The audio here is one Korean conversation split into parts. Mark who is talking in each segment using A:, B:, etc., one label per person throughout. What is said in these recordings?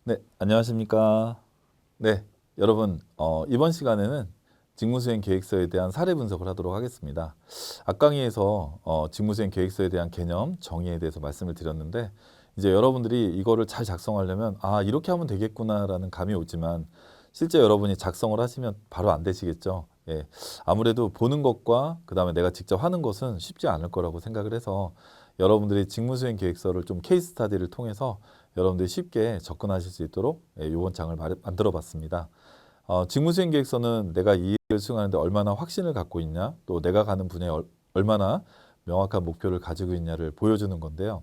A: 네, 안녕하십니까. 네, 여러분, 이번 시간에는 직무수행 계획서에 대한 사례 분석을 하도록 하겠습니다. 앞강의에서 직무수행 계획서에 대한 개념, 정의에 대해서 말씀을 드렸는데, 이제 여러분들이 이거를 잘 작성하려면, 이렇게 하면 되겠구나라는 감이 오지만, 실제 여러분이 작성을 하시면 바로 안 되시겠죠. 예, 아무래도 보는 것과 그 다음에 내가 직접 하는 것은 쉽지 않을 거라고 생각을 해서, 여러분들이 직무수행 계획서를 좀 케이스 스타디를 통해서 여러분들이 쉽게 접근하실 수 있도록 이번 장을 만들어 봤습니다. 직무수행 계획서는 내가 이 일을 수행하는데 얼마나 확신을 갖고 있냐, 또 내가 가는 분야에 얼마나 명확한 목표를 가지고 있냐를 보여주는 건데요.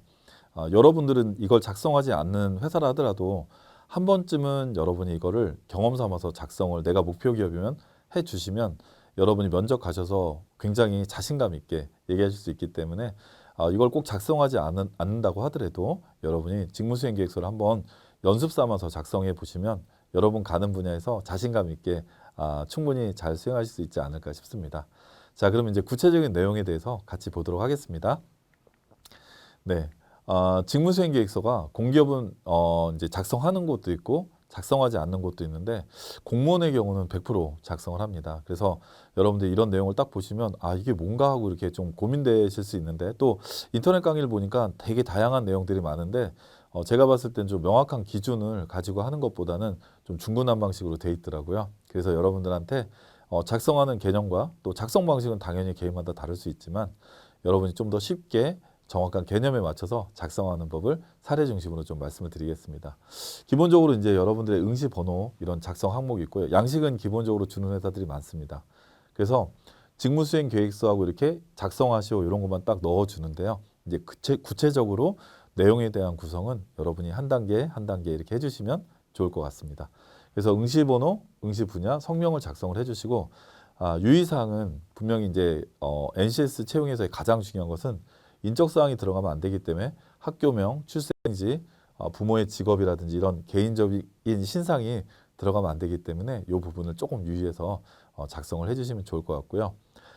A: 여러분들은 이걸 작성하지 않는 회사라 하더라도 한 번쯤은 여러분이 이거를 경험 삼아서 작성을 내가 목표 기업이면 해 주시면 여러분이 면접 가셔서 굉장히 자신감 있게 얘기하실 수 있기 때문에 이걸 꼭 작성하지 않는다고 하더라도 여러분이 직무수행 계획서를 한번 연습 삼아서 작성해 보시면 여러분 가는 분야에서 자신감 있게 충분히 잘 수행하실 수 있지 않을까 싶습니다. 자, 그럼 이제 구체적인 내용에 대해서 같이 보도록 하겠습니다. 네, 직무수행 계획서가 공기업은 이제 작성하는 곳도 있고 작성하지 않는 곳도 있는데 공무원의 경우는 100% 작성을 합니다. 그래서 여러분들 이런 내용을 딱 보시면 이게 뭔가 하고 이렇게 좀 고민되실 수 있는데 또 인터넷 강의를 보니까 되게 다양한 내용들이 많은데 제가 봤을 땐 좀 명확한 기준을 가지고 하는 것보다는 좀 중구난 방식으로 돼 있더라고요. 그래서 여러분들한테 작성하는 개념과 또 작성 방식은 당연히 개인마다 다를 수 있지만 여러분이 좀 더 쉽게 정확한 개념에 맞춰서 작성하는 법을 사례 중심으로 좀 말씀을 드리겠습니다. 기본적으로 이제 여러분들의 응시 번호 이런 작성 항목이 있고요. 양식은 기본적으로 주는 회사들이 많습니다. 그래서 직무수행 계획서하고 이렇게 작성하시오 이런 것만 딱 넣어주는데요. 이제 구체적으로 내용에 대한 구성은 여러분이 한 단계 한 단계 이렇게 해주시면 좋을 것 같습니다. 그래서 응시 번호, 응시 분야, 성명을 작성을 해주시고 유의사항은 분명히 이제 NCS 채용에서의 가장 중요한 것은 인적사항이 들어가면 안 되기 때문에 학교명, 출생지, 부모의 직업이라든지 이런 개인적인 신상이 들어가면 안 되기 때문에 이 부분을 조금 유의해서 작성을 해주시면 좋을 것 같고요.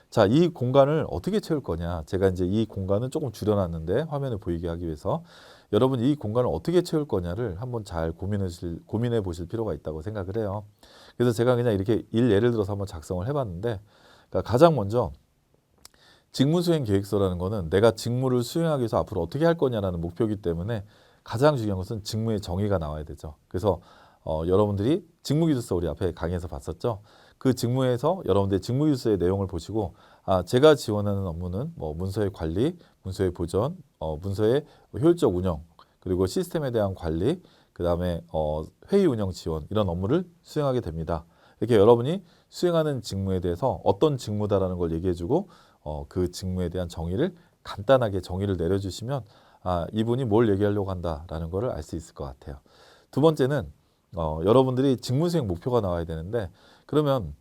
A: 자, 이 공간을 어떻게 채울 거냐. 제가 이제 이 공간은 조금 줄여놨는데 화면을 보이게 하기 위해서 여러분 이 공간을 어떻게 채울 거냐를 한번 잘 고민해 보실 필요가 있다고 생각을 해요. 그래서 제가 그냥 이렇게 예를 들어서 한번 작성을 해봤는데 그러니까 가장 먼저 직무수행 계획서라는 거는 내가 직무를 수행하기 위해서 앞으로 어떻게 할 거냐라는 목표이기 때문에 가장 중요한 것은 직무의 정의가 나와야 되죠. 그래서 여러분들이 직무기술서 우리 앞에 강의에서 봤었죠. 그 직무에서 여러분들 직무기술서의 내용을 보시고 제가 지원하는 업무는 뭐 문서의 관리, 문서의 보전, 문서의 효율적 운영, 그리고 시스템에 대한 관리, 그 다음에 회의 운영 지원 이런 업무를 수행하게 됩니다. 이렇게 여러분이 수행하는 직무에 대해서 어떤 직무다라는 걸 얘기해주고 그 직무에 대한 정의를 간단하게 정의를 내려주시면 이분이 뭘 얘기하려고 한다라는 것을 알 수 있을 것 같아요. 두 번째는 여러분들이 직무 수행 목표가 나와야 되는데 그러면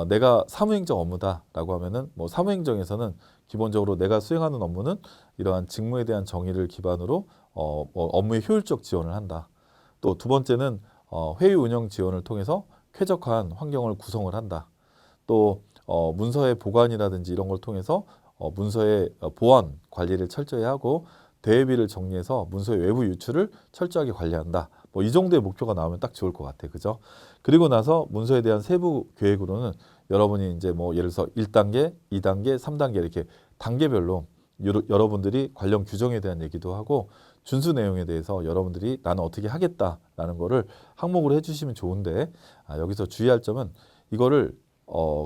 A: 내가 사무행정 업무다라고 하면은 뭐 사무행정에서는 기본적으로 내가 수행하는 업무는 이러한 직무에 대한 정의를 기반으로 뭐 업무의 효율적 지원을 한다. 또 두 번째는 회의 운영 지원을 통해서 쾌적한 환경을 구성을 한다. 또 문서의 보관이라든지 이런 걸 통해서 문서의 보안 관리를 철저히 하고 대외비를 정리해서 문서의 외부 유출을 철저하게 관리한다. 뭐 이 정도의 목표가 나오면 딱 좋을 것 같아요. 그죠? 그리고 나서 문서에 대한 세부 계획으로는 여러분이 이제 뭐 예를 들어서 1단계, 2단계, 3단계 이렇게 단계별로 여러분들이 관련 규정에 대한 얘기도 하고 준수 내용에 대해서 여러분들이 나는 어떻게 하겠다라는 거를 항목으로 해주시면 좋은데 여기서 주의할 점은 이거를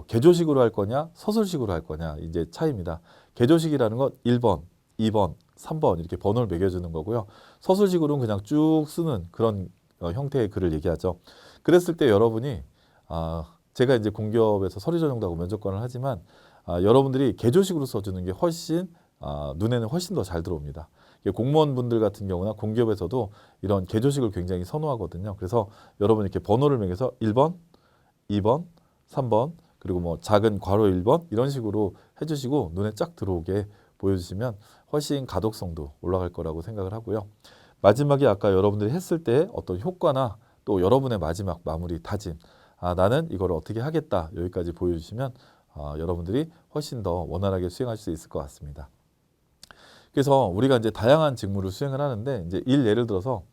A: 개조식으로 할 거냐 서술식으로 할 거냐 이제 차이입니다. 개조식이라는 건 1번, 2번, 3번 이렇게 번호를 매겨주는 거고요. 서술식으로는 그냥 쭉 쓰는 그런 형태의 글을 얘기하죠. 그랬을 때 여러분이 제가 이제 공기업에서 서류 전형도 하고 면접관을 하지만 여러분들이 개조식으로 써주는 게 훨씬 눈에는 훨씬 더 잘 들어옵니다. 공무원분들 같은 경우나 공기업에서도 이런 개조식을 굉장히 선호하거든요. 그래서 여러분 이렇게 번호를 매겨서 1번, 2번, 3번 그리고 뭐 작은 괄호 1번 이런 식으로 해주시고 눈에 쫙 들어오게 보여주시면 훨씬 가독성도 올라갈 거라고 생각을 하고요. 마지막에 아까 여러분들이 했을 때 어떤 효과나 또 여러분의 마지막 마무리 다짐 나는 이걸 어떻게 하겠다 여기까지 보여주시면 여러분들이 훨씬 더 원활하게 수행할 수 있을 것 같습니다. 그래서 우리가 이제 다양한 직무를 수행을 하는데 이제 예를 들어서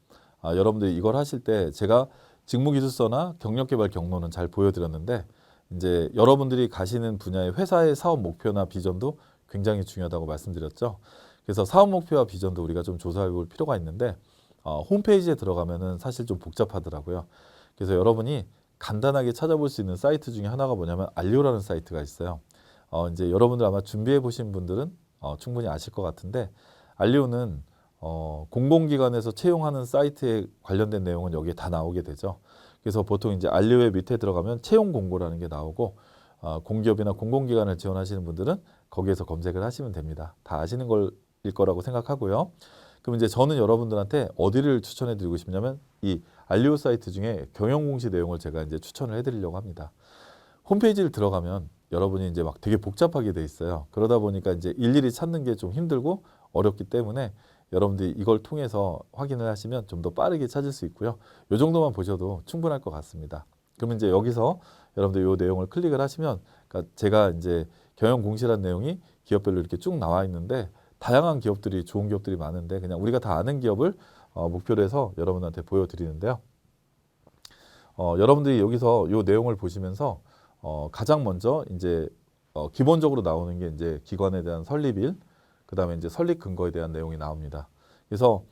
A: 여러분들이 이걸 하실 때 제가 직무기술서나 경력개발 경로는 잘 보여드렸는데 이제 여러분들이 가시는 분야의 회사의 사업 목표나 비전도 굉장히 중요하다고 말씀드렸죠. 그래서 사업 목표와 비전도 우리가 좀 조사해 볼 필요가 있는데 홈페이지에 들어가면은 사실 좀 복잡하더라고요. 그래서 여러분이 간단하게 찾아볼 수 있는 사이트 중에 하나가 뭐냐면 알리오라는 사이트가 있어요. 이제 여러분들 아마 준비해 보신 분들은 충분히 아실 것 같은데 알리오는 공공기관에서 채용하는 사이트에 관련된 내용은 여기에 다 나오게 되죠. 그래서 보통 이제 알리오의 밑에 들어가면 채용 공고라는 게 나오고 공기업이나 공공기관을 지원하시는 분들은 거기에서 검색을 하시면 됩니다. 다 아시는 걸일 거라고 생각하고요. 그럼 이제 저는 여러분들한테 어디를 추천해 드리고 싶냐면 이 알리오 사이트 중에 경영공시 내용을 제가 이제 추천을 해 드리려고 합니다. 홈페이지를 들어가면 여러분이 이제 막 되게 복잡하게 돼 있어요. 그러다 보니까 이제 일일이 찾는 게 좀 힘들고 어렵기 때문에 여러분들이 이걸 통해서 확인을 하시면 좀 더 빠르게 찾을 수 있고요. 이 정도만 보셔도 충분할 것 같습니다. 그러면 이제 여기서 여러분들 이 내용을 클릭을 하시면 그러니까 제가 이제 경영 공시라는 내용이 기업별로 이렇게 쭉 나와 있는데 다양한 기업들이 좋은 기업들이 많은데 그냥 우리가 다 아는 기업을 목표로 해서 여러분한테 보여드리는데요. 여러분들이 여기서 이 내용을 보시면서 가장 먼저 이제 기본적으로 나오는 게 이제 기관에 대한 설립일, 그다음에 이제 설립 근거에 대한 내용이 나옵니다. 그래서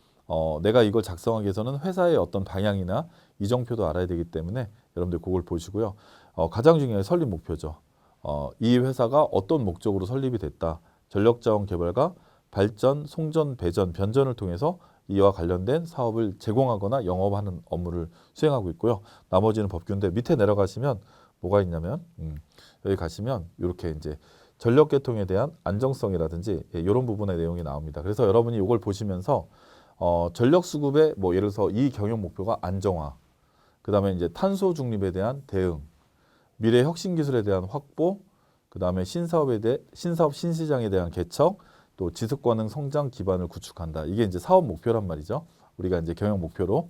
A: 내가 이걸 작성하기 위해서는 회사의 어떤 방향이나 이정표도 알아야 되기 때문에 여러분들 그걸 보시고요. 가장 중요한 설립 목표죠. 이 회사가 어떤 목적으로 설립이 됐다. 전력자원 개발과 발전, 송전, 배전, 변전을 통해서 이와 관련된 사업을 제공하거나 영업하는 업무를 수행하고 있고요. 나머지는 법규인데 밑에 내려가시면 뭐가 있냐면 여기 가시면 이렇게 이제 전력 계통에 대한 안정성이라든지 이런 부분의 내용이 나옵니다. 그래서 여러분이 이걸 보시면서 전력 수급의 뭐 예를 들어서 이 경영 목표가 안정화, 그다음에 이제 탄소 중립에 대한 대응, 미래 혁신 기술에 대한 확보, 그다음에 신사업 신시장에 대한 개척, 또 지속 가능 성장 기반을 구축한다. 이게 이제 사업 목표란 말이죠. 우리가 이제 경영 목표로.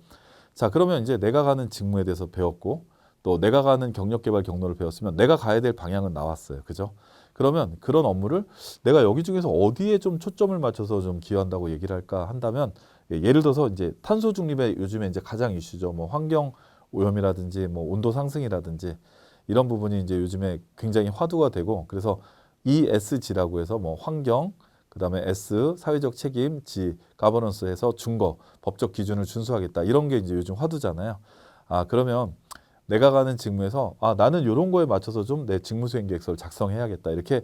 A: 자, 그러면 이제 내가 가는 직무에 대해서 배웠고 또 내가 가는 경력 개발 경로를 배웠으면 내가 가야 될 방향은 나왔어요. 그죠? 그러면 그런 업무를 내가 여기 중에서 어디에 좀 초점을 맞춰서 좀 기여한다고 얘기를 할까 한다면 예를 들어서 이제 탄소 중립에 요즘에 이제 가장 이슈죠. 뭐 환경 오염이라든지 뭐 온도 상승이라든지 이런 부분이 이제 요즘에 굉장히 화두가 되고 그래서 ESG라고 해서 뭐 환경 그다음에 S 사회적 책임, G 가버넌스에서 준거 법적 기준을 준수하겠다 이런 게 이제 요즘 화두잖아요. 그러면 내가 가는 직무에서 나는 이런 거에 맞춰서 좀 내 직무 수행 계획서를 작성해야겠다 이렇게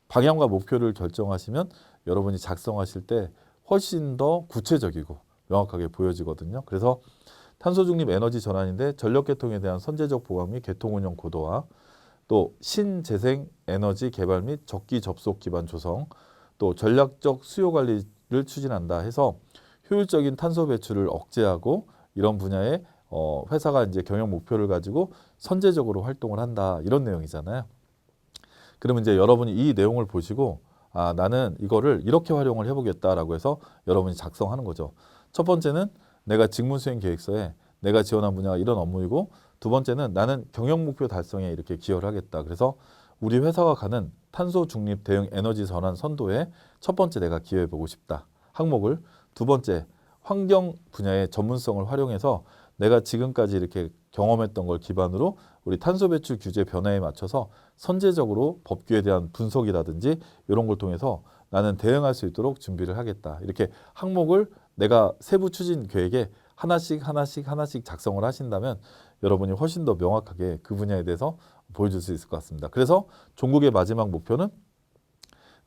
A: 방향과 목표를 결정하시면 여러분이 작성하실 때 훨씬 더 구체적이고 명확하게 보여지거든요. 그래서 탄소 중립 에너지 전환인데 전력 계통에 대한 선제적 보강 및 계통 운영 고도화, 또 신재생 에너지 개발 및 적기 접속 기반 조성, 또 전략적 수요 관리를 추진한다 해서 효율적인 탄소 배출을 억제하고 이런 분야에 회사가 이제 경영 목표를 가지고 선제적으로 활동을 한다 이런 내용이잖아요. 그러면 이제 여러분이 이 내용을 보시고 나는 이거를 이렇게 활용을 해보겠다라고 해서 여러분이 작성하는 거죠. 첫 번째는 내가 직무 수행 계획서에 내가 지원한 분야가 이런 업무이고 두 번째는 나는 경영 목표 달성에 이렇게 기여를 하겠다. 그래서 우리 회사가 가는 탄소 중립 대응 에너지 전환 선도에 첫 번째 내가 기여해 보고 싶다. 항목을 두 번째 환경 분야의 전문성을 활용해서 내가 지금까지 이렇게 경험했던 걸 기반으로 우리 탄소 배출 규제 변화에 맞춰서 선제적으로 법규에 대한 분석이라든지 이런 걸 통해서 나는 대응할 수 있도록 준비를 하겠다. 이렇게 항목을 내가 세부 추진 계획에 하나씩 작성을 하신다면 여러분이 훨씬 더 명확하게 그 분야에 대해서 보여줄 수 있을 것 같습니다. 그래서 종국의 마지막 목표는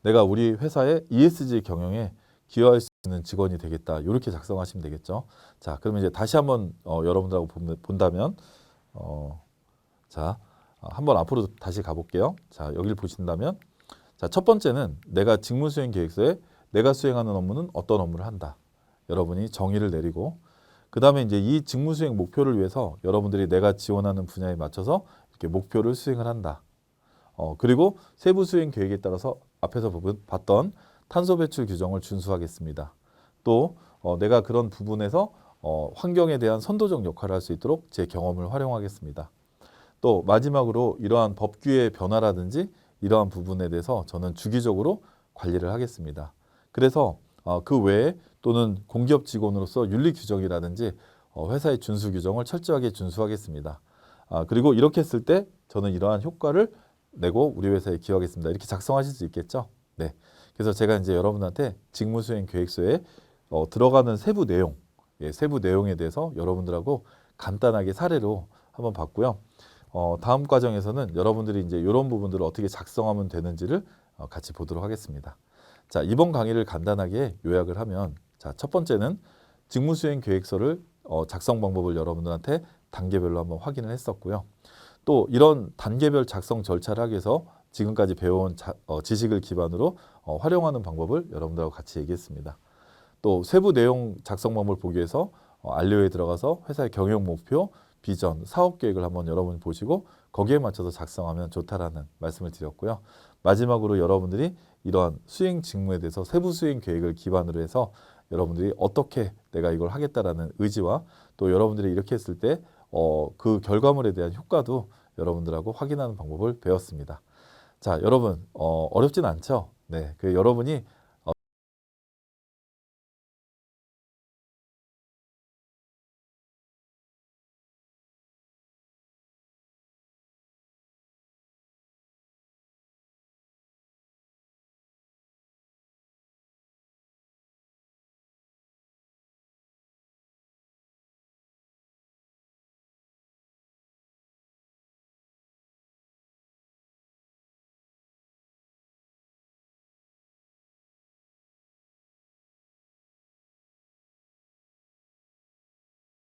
A: 내가 우리 회사의 ESG 경영에 기여할 수 있는 직원이 되겠다. 이렇게 작성하시면 되겠죠. 자, 그러면 이제 다시 한번 여러분들하고 본다면 자, 한번 앞으로 다시 가볼게요. 자, 여기를 보신다면 자, 첫 번째는 내가 직무 수행 계획서에 내가 수행하는 업무는 어떤 업무를 한다. 여러분이 정의를 내리고 그 다음에 이제 이 직무 수행 목표를 위해서 여러분들이 내가 지원하는 분야에 맞춰서 이렇게 목표를 수행을 한다. 그리고 세부 수행 계획에 따라서 앞에서 봤던 탄소 배출 규정을 준수하겠습니다. 또 내가 그런 부분에서 환경에 대한 선도적 역할을 할 수 있도록 제 경험을 활용하겠습니다. 또 마지막으로 이러한 법규의 변화라든지 이러한 부분에 대해서 저는 주기적으로 관리를 하겠습니다. 그래서 그 외에 또는 공기업 직원으로서 윤리 규정이라든지 회사의 준수 규정을 철저하게 준수하겠습니다. 그리고 이렇게 했을 때 저는 이러한 효과를 내고 우리 회사에 기여하겠습니다. 이렇게 작성하실 수 있겠죠? 네. 그래서 제가 이제 여러분한테 직무수행 계획서에 들어가는 세부 내용, 세부 내용에 대해서 여러분들하고 간단하게 사례로 한번 봤고요. 다음 과정에서는 여러분들이 이제 이런 부분들을 어떻게 작성하면 되는지를 같이 보도록 하겠습니다. 자, 이번 강의를 간단하게 요약을 하면, 자, 첫 번째는 직무수행 계획서를 작성 방법을 여러분들한테 단계별로 한번 확인을 했었고요. 또 이런 단계별 작성 절차를 하기 위해서 지금까지 배워온 지식을 기반으로 활용하는 방법을 여러분들하고 같이 얘기했습니다. 또 세부 내용 작성 방법을 보기 위해서 안료에 들어가서 회사의 경영 목표, 비전, 사업 계획을 한번 여러분 보시고 거기에 맞춰서 작성하면 좋다라는 말씀을 드렸고요. 마지막으로 여러분들이 이러한 수행 직무에 대해서 세부 수행 계획을 기반으로 해서 여러분들이 어떻게 내가 이걸 하겠다라는 의지와 또 여러분들이 이렇게 했을 때 그 결과물에 대한 효과도 여러분들하고 확인하는 방법을 배웠습니다. 자, 여러분 어렵진 않죠? 네, 여러분이